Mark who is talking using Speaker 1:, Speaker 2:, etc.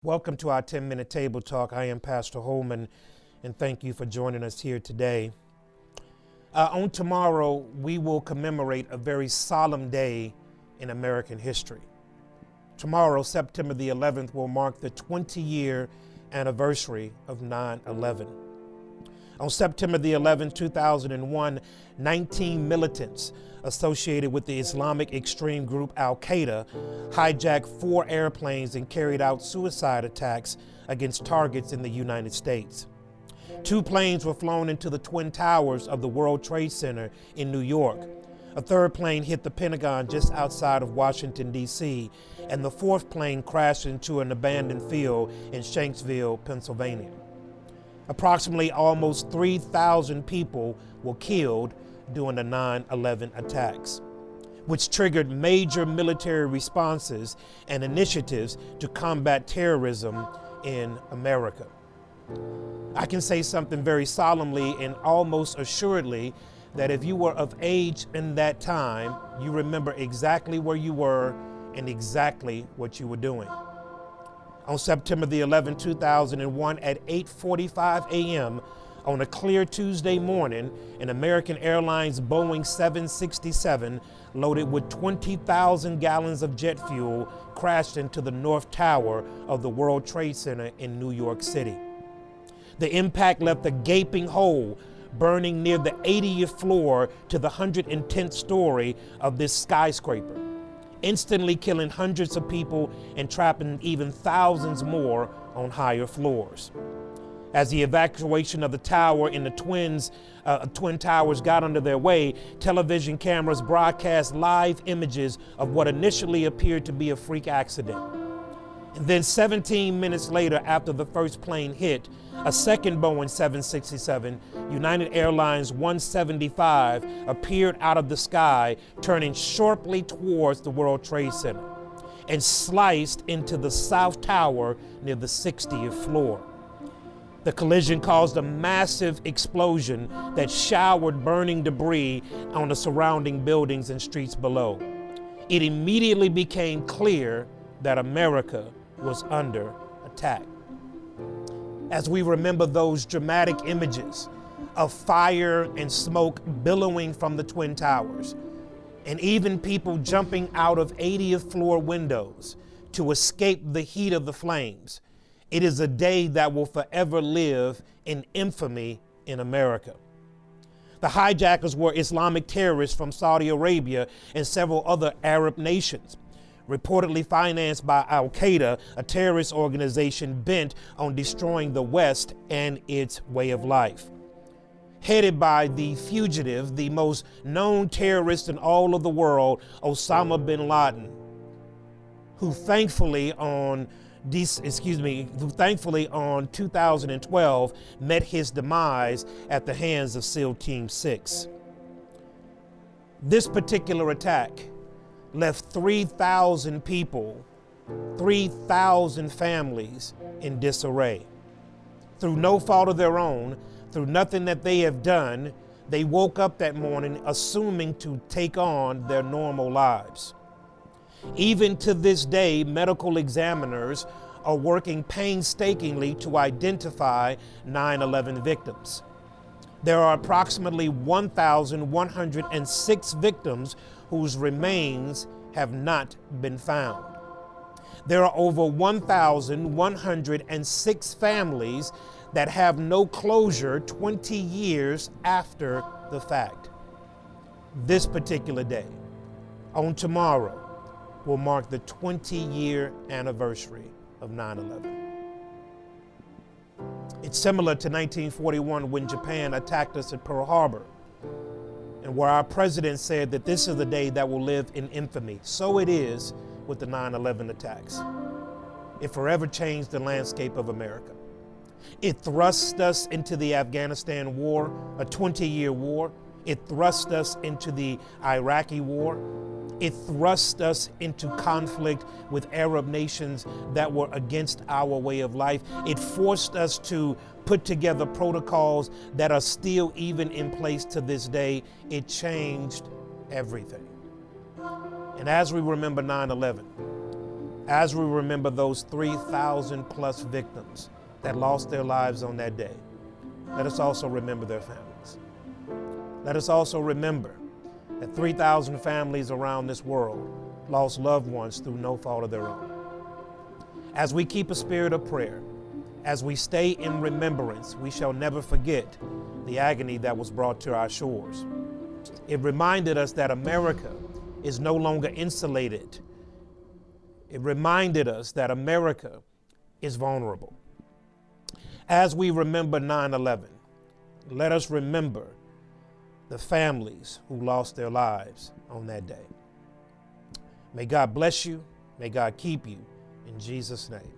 Speaker 1: Welcome to our 10-minute table talk. I am Pastor Holman, and thank you for joining us here today. On tomorrow, we will commemorate a very solemn day in American history. Tomorrow, September the 11th, will mark the 20-year anniversary of 9/11. On September the 11th, 2001, 19 militants associated with the Islamic extreme group Al-Qaeda hijacked 4 airplanes and carried out suicide attacks against targets in the United States. 2 planes were flown into the Twin Towers of the World Trade Center in New York. A 3rd plane hit the Pentagon just outside of Washington, D.C., and the 4th plane crashed into an abandoned field in Shanksville, Pennsylvania. Approximately almost 3,000 people were killed during the 9/11 attacks, which triggered major military responses and initiatives to combat terrorism in America. I can say something very solemnly and almost assuredly that if you were of age in that time, you remember exactly where you were and exactly what you were doing. On September the 11th, 2001, at 8:45 a.m., on a clear Tuesday morning, an American Airlines Boeing 767 loaded with 20,000 gallons of jet fuel crashed into the North Tower of the World Trade Center in New York City. The impact left a gaping hole burning near the 80th floor to the 110th story of this skyscraper, instantly killing hundreds of people and trapping even thousands more on higher floors. As the evacuation of the tower in the Twin Towers got under their way, television cameras broadcast live images of what initially appeared to be a freak accident. And then 17 minutes later, after the first plane hit, a second Boeing 767, United Airlines 175, appeared out of the sky, turning sharply towards the World Trade Center and sliced into the South Tower near the 60th floor. The collision caused a massive explosion that showered burning debris on the surrounding buildings and streets below. It immediately became clear that America was under attack. As we remember those dramatic images of fire and smoke billowing from the Twin Towers, and even people jumping out of 80th floor windows to escape the heat of the flames, it is a day that will forever live in infamy in America. The hijackers were Islamic terrorists from Saudi Arabia and several other Arab nations, reportedly financed by Al-Qaeda, a terrorist organization bent on destroying the West and its way of life. Headed by the fugitive, the most known terrorist in all of the world, Osama bin Laden, who thankfully on 2012 met his demise at the hands of SEAL Team 6. This particular attack left 3,000 people, 3,000 families in disarray. Through no fault of their own, through nothing that they have done, they woke up that morning assuming to take on their normal lives. Even to this day, medical examiners are working painstakingly to identify 9/11 victims. There are approximately 1,106 victims whose remains have not been found. There are over 1,106 families that have no closure 20 years after the fact. This particular day, on tomorrow, will mark the 20-year anniversary of 9/11. It's similar to 1941 when Japan attacked us at Pearl Harbor, and where our president said that this is the day that will live in infamy. So it is with the 9/11 attacks. It forever changed the landscape of America. It thrust us into the Afghanistan war, a 20-year war. It thrust us into the Iraqi war. It thrust us into conflict with Arab nations that were against our way of life. It forced us to put together protocols that are still even in place to this day. It changed everything. And as we remember 9/11, as we remember those 3,000 plus victims that lost their lives on that day, let us also remember their families. Let us also remember that 3,000 families around this world lost loved ones through no fault of their own. As we keep a spirit of prayer, as we stay in remembrance, we shall never forget the agony that was brought to our shores. It reminded us that America is no longer insulated. It reminded us that America is vulnerable. As we remember 9/11, let us remember the families who lost their lives on that day. May God bless you. May God keep you. In Jesus' name.